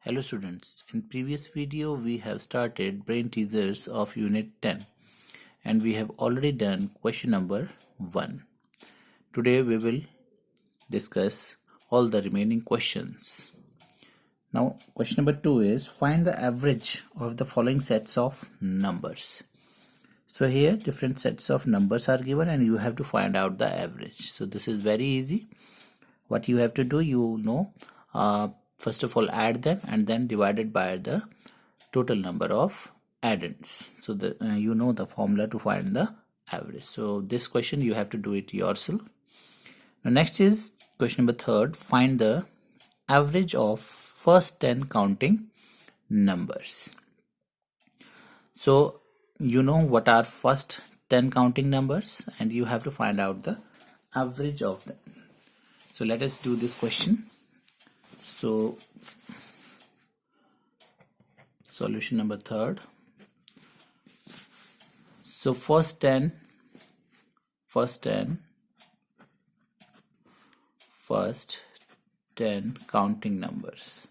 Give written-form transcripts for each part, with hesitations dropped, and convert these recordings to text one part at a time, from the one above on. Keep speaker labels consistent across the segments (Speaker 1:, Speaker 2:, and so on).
Speaker 1: Hello students, in previous video we have started brain teasers of unit 10 and we have already done question number 1. Today we will discuss all the remaining questions. Now question number 2 is find the average of the following sets of numbers. So here different sets of numbers are given and you have to find out the average. So this is very easy. What you have to do, first of all add them and then divide it by the total number of addends. So you know the formula to find the average. So this question you have to do it yourself. Now next is question number 3. Find the average of first 10 counting numbers. So you know what are first 10 counting numbers and you have to find out the average of them. So let us do this question. So solution number 3. So first 10 counting numbers.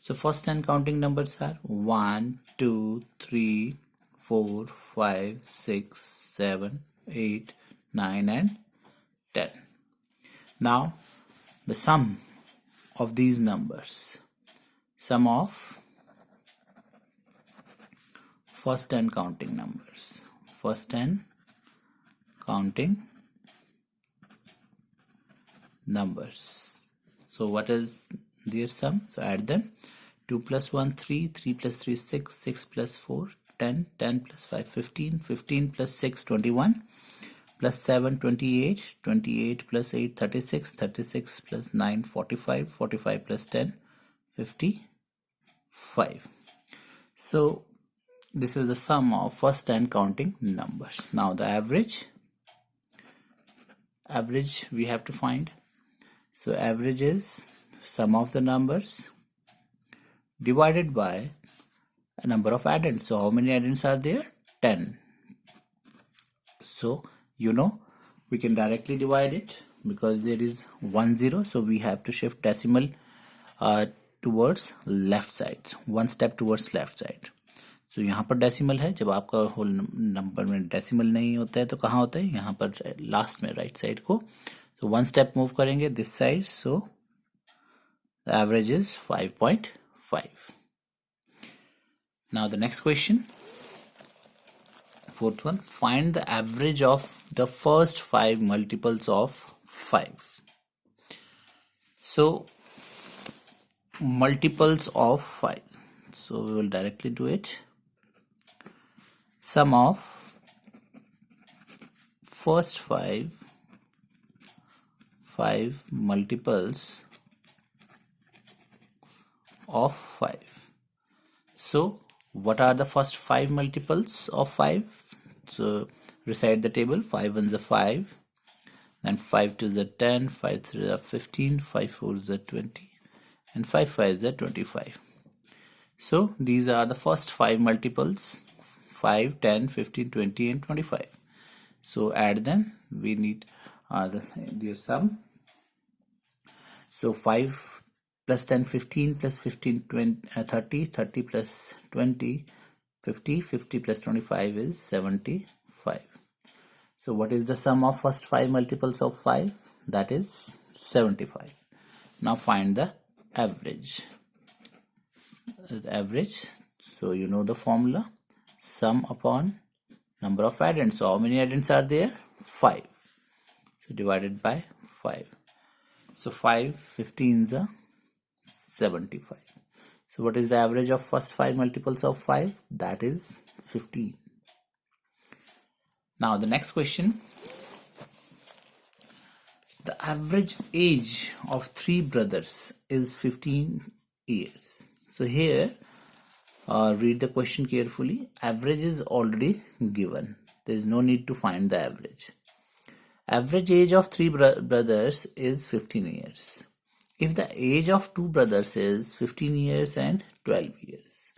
Speaker 1: So first 10 counting numbers are 1, 2, 3, 4, 5, 6, 7, 8, 9 and 10. Now the sum of these numbers, sum of first 10 counting numbers, first 10 counting numbers. So what is their sum? So add them. 2 plus 1 3, 3 plus 3 6, 6 plus 4 10, 10 plus 5 15, 15 plus 6 21, plus 7 28, 28 plus 8 36, 36 plus 9 45, 45 plus 10 55. So this is the sum of first 10 counting numbers. Now the average we have to find. So average is sum of the numbers divided by a number of addends. So how many addends are there? 10. So you know we can directly divide it because there is 1 0, so we have to shift decimal towards left side, one step towards left side. So यहाँ पर decimal है. जब आपका whole number में decimal नहीं होता है तो कहाँ होता है? यहाँ पर लास्ट में राइट साइड को. So one step move करेंगे this side. So the average is 5.5. Now the next question, fourth one, find the average of the first 5 multiples of 5. So multiples of 5. So we will directly do it. Sum of first 5 multiples of 5. So what are the first 5 multiples of 5? So recite the table. 5 ones are 5, then 5 twos are 10, 5 threes are 15, 5 fours are 20, and 5 fives are 25. So these are the first 5 multiples: 5, 10, 15, 20 and 25. So add them. We need their sum. So 5 plus 10 15, plus 15 20, 30, 30 plus 20 50, 50 plus 25 is 75. So what is the sum of first 5 multiples of 5? That is 75. Now find the average. So you know the formula, sum upon number of addends. So how many addends are there? 5. So divided by 5. So 5 15s are 75. So what is the average of first 5 multiples of 5? That is 15. Now the next question, the average age of 3 brothers is 15 years. So here read the question carefully. Average is already given. There is no need to find the average. Average age of 3 brothers is 15 years. If the age of 2 brothers is 15 years and 12 years.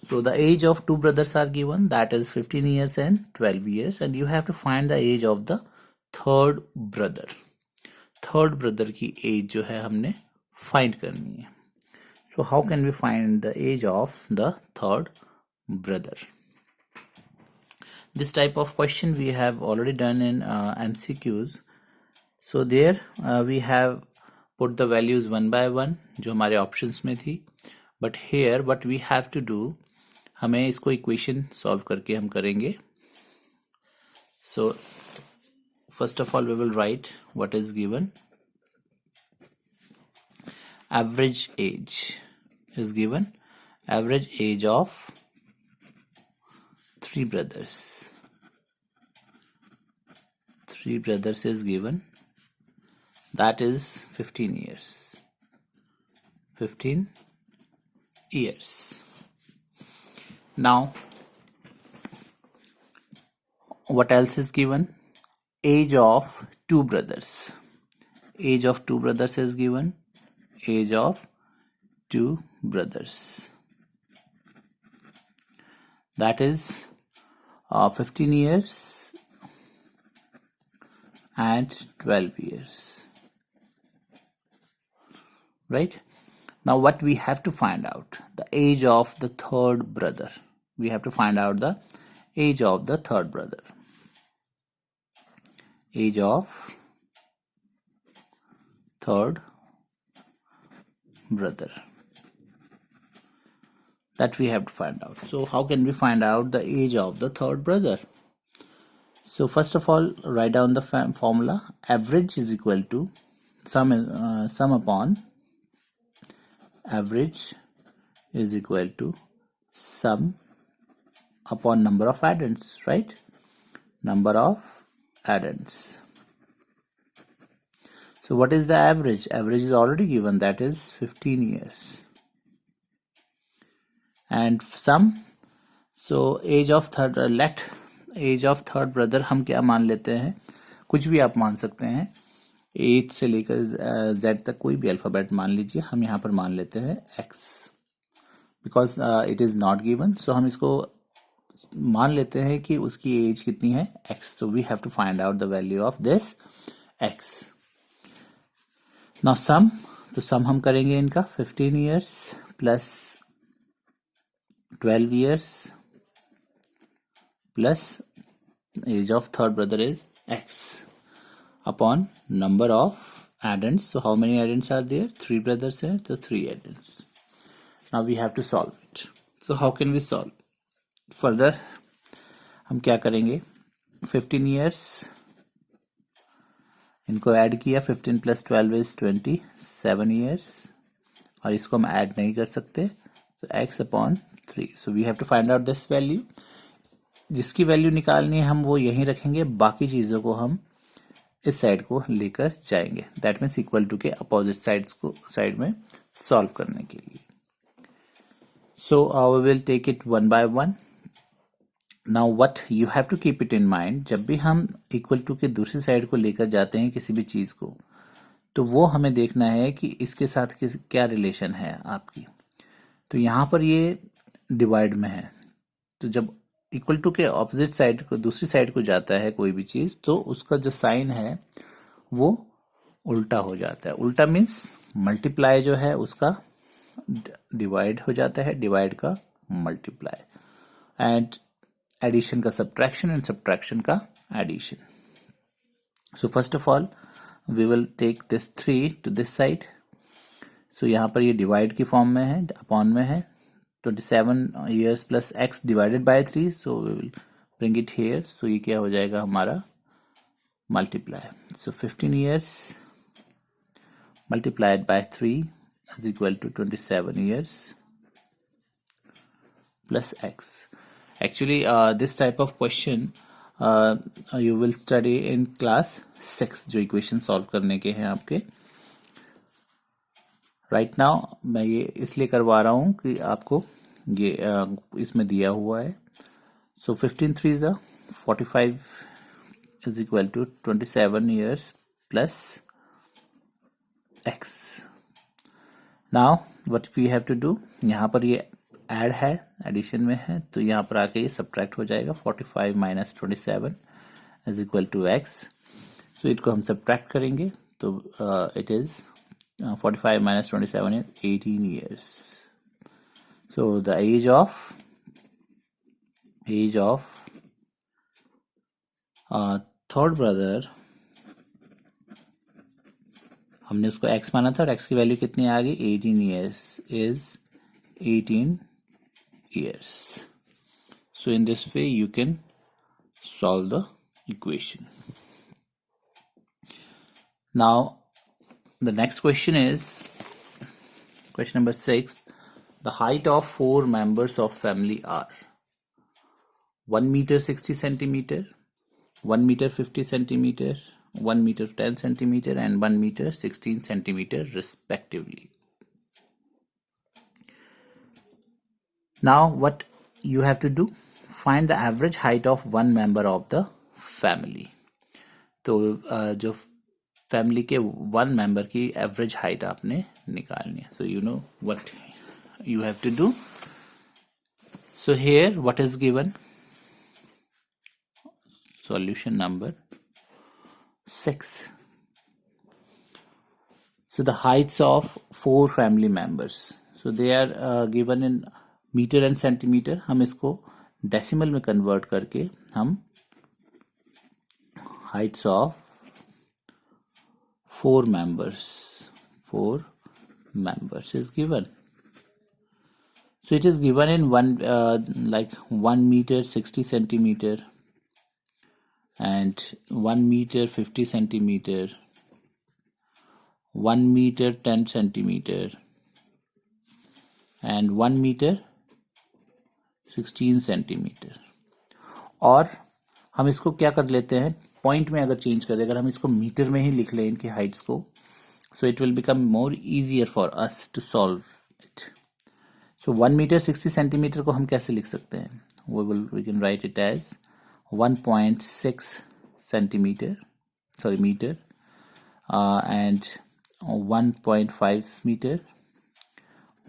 Speaker 1: So the age of 2 brothers are given, that is 15 years and 12 years, and you have to find the age of the third brother. Third brother की as जो है हमने find करनी है. So how can we find the age of the third brother? This type of question we have already done in MCQs. So there we have put the values one by one जो हमारे options में थी. But here what we have to do, हमें इसको equation solve करके हम करेंगे. So first of all we will write what is given. Average age is given. Average age of three brothers. Three brothers is given. That is 15 years. 15 years. Now, what else is given? Age of two brothers. Age of two brothers is given. Age of two brothers. That is 15 years and 12 years. Right? Now what we have to find out? The age of the third brother. We have to find out the age of the third brother. Age of third brother. That we have to find out. So how can we find out the age of the third brother? So first of all, write down the formula. Average is equal to sum upon average is equal to sum upon number of addends, right? Number of addends. So what is the average? Average is already given, that is 15 years. And sum, so age of third, let age of third brother हम क्या मान लेते हैं? कुछ भी आप मान सकते हैं, एज से लेकर जेड तक कोई भी अल्फाबेट मान लीजिए. हम यहाँ पर मान लेते हैं X, because it is not given. So हम इसको मान लेते हैं कि उसकी एज कितनी है, x. So we have to find out the value of this x. Now sum, तो सम हम करेंगे इनका 15 years plus 12 years plus age of third brother is x upon number of addends. So how many addends are there? Three brothers हैं, तो 3 addends. Now we have to solve it. So how can we solve? Further हम क्या करेंगे? 15 years इनको add किया, 15 plus 12 is 27 years, और इसको हम ऐड नहीं कर सकते. So x upon 3. So we have to find out this value. जिसकी वैल्यू निकालनी है हम वो यहीं रखेंगे, बाकी चीजों को हम इस साइड को लेकर जाएंगे. दैट मीन्स इक्वल टू के अपोजिट साइड में सॉल्व करने के लिए. So we will take it one by one. Now what you have to keep it in mind, जब भी हम इक्वल टू के दूसरी साइड को लेकर जाते हैं किसी भी चीज को, तो वो हमें देखना है कि इसके साथ क्या रिलेशन है आपकी. तो यहाँ पर ये डिवाइड में है, तो जब इक्वल टू के ऑपोजिट साइड को, दूसरी साइड को जाता है कोई भी चीज, तो उसका जो साइन है वो उल्टा हो जाता है. उल्टा मीन्स मल्टीप्लाई जो है उसका डिवाइड हो जाता है, डिवाइड का मल्टीप्लाई, एंड एडिशन का सब्ट्रैक्शन, एंड सब्ट्रैक्शन का addition. So first of all we will take this 3 to this side. So यहाँ पर ये डिवाइड की फॉर्म में है, अपॉन में है. 27 years plus x divided by 3, so we will bring it here. So ये क्या हो जाएगा हमारा multiply. So 15 years multiplied by 3 is equal to 27 years plus x. Actually this type of question you will study in class 6, जो equation solve करने के हैं आपके. राइट नाउ मैं ये इसलिए करवा रहा हूँ कि आपको ये इसमें दिया हुआ है. सो 15 3 is 45 is equal to 27 years plus x. Now what we have to do, यहाँ पर ये ऐड है, एडिशन में है, तो यहाँ पर आके ये सब्ट्रैक्ट हो जाएगा. 45 minus 27 is equal to x. सो इसको हम सब्ट्रैक्ट करेंगे तो it is 45 minus 27 is 18 years. So the age of third brother, हमने उसको x माना था और x की वैल्यू कितनी आ गई 18 years is 18 years. So in this way you can solve the equation. Now the next question is question number 6. The height of 4 members of family are 1 meter 60 centimeter, 1 meter 50 centimeter, 1 meter 10 centimeter and 1 meter 16 centimeter respectively. Now what you have to do, find the average height of one member of the family. तो जो family के one member की average height आपने निकालनी है. So you know what you have to do. So here what is given? Solution number 6. So the heights of 4 family members. So they are given in meter and centimeter. हम इसको decimal में convert करके हम heights of 4 members is given. So it is given in 1 meter 60 centimeter and 1 meter 50 centimeter, 1 meter 10 centimeter and 1 meter 16 centimeter. और हम इसको क्या कर लेते हैं, पॉइंट में अगर चेंज कर दे, अगर हम इसको मीटर में ही लिख लें इनकी हाइट्स को, so it will become more easier for us to solve it. So 1 meter 60 centimeter को हम कैसे लिख सकते हैं? We can write it as 1.6 centimeter, meter, and 1.5 meter,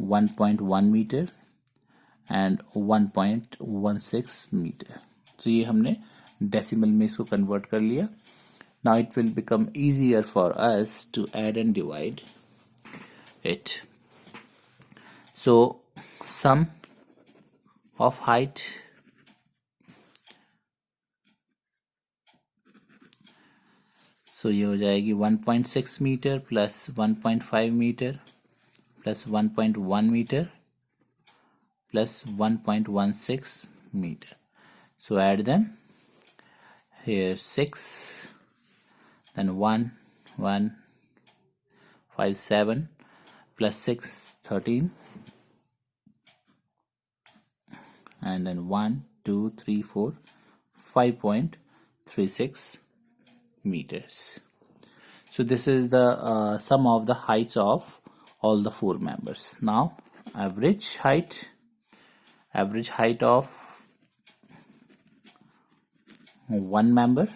Speaker 1: 1.1 meter and 1.16 meter. So ये हमने डेसिमल में इसको कन्वर्ट कर लिया. Now it will become easier for us to add and divide it. So sum of height so ये हो जाएगी 1.6 metre plus 1.5 metre plus 1.1 metre plus 1.16 meter. So add them. Here 6, then 1, 5, 7 plus 6, 13. And then 1, 2, 3, 4, 5.36 meters. So this is the sum of the heights of all the 4 members. Now average height of one member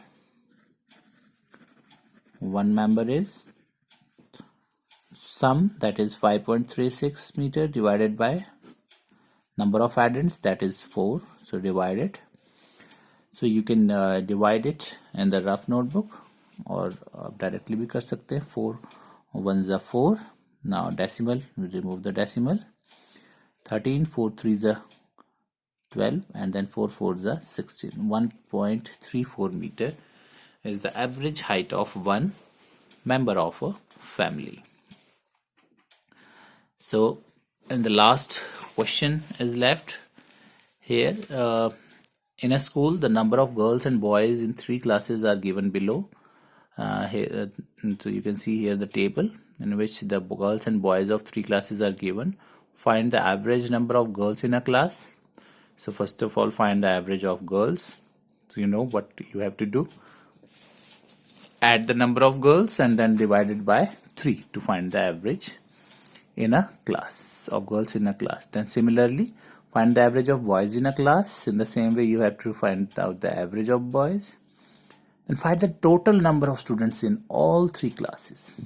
Speaker 1: is sum, that is 5.36 meter divided by number of addends, that is 4. So divide it. So you can divide it in the rough notebook or directly भी कर सकते हैं. 4 1s are 4. Now decimal, we remove the decimal. 13, 4 3s are 12 and then 4 4s are 16. 1.34 meter is the average height of one member of a family. So and the last question is left here. In a school, the number of girls and boys in 3 classes are given below. Here, so you can see here the table in which the girls and boys of 3 classes are given. Find the average number of girls in a class. So first of all, find the average of girls. So you know what you have to do. Add the number of girls and then divide it by 3 to find the average in a class of girls in a class. Then similarly, find the average of boys in a class. In the same way, you have to find out the average of boys. And find the total number of students in all 3 classes.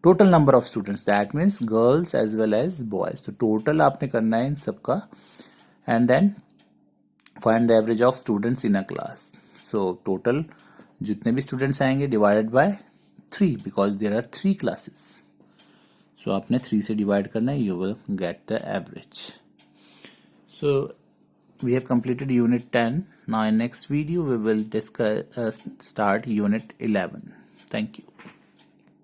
Speaker 1: Total number of students, that means girls as well as boys. So total आपने करना है इन सबका. And then find the average of students in a class. So total जितने भी students आएंगे divided by 3 because there are 3 classes. So आपने 3 से divide करना है, you will get the average. So we have completed unit 10. Now in next video we will discuss start unit 11. Thank you.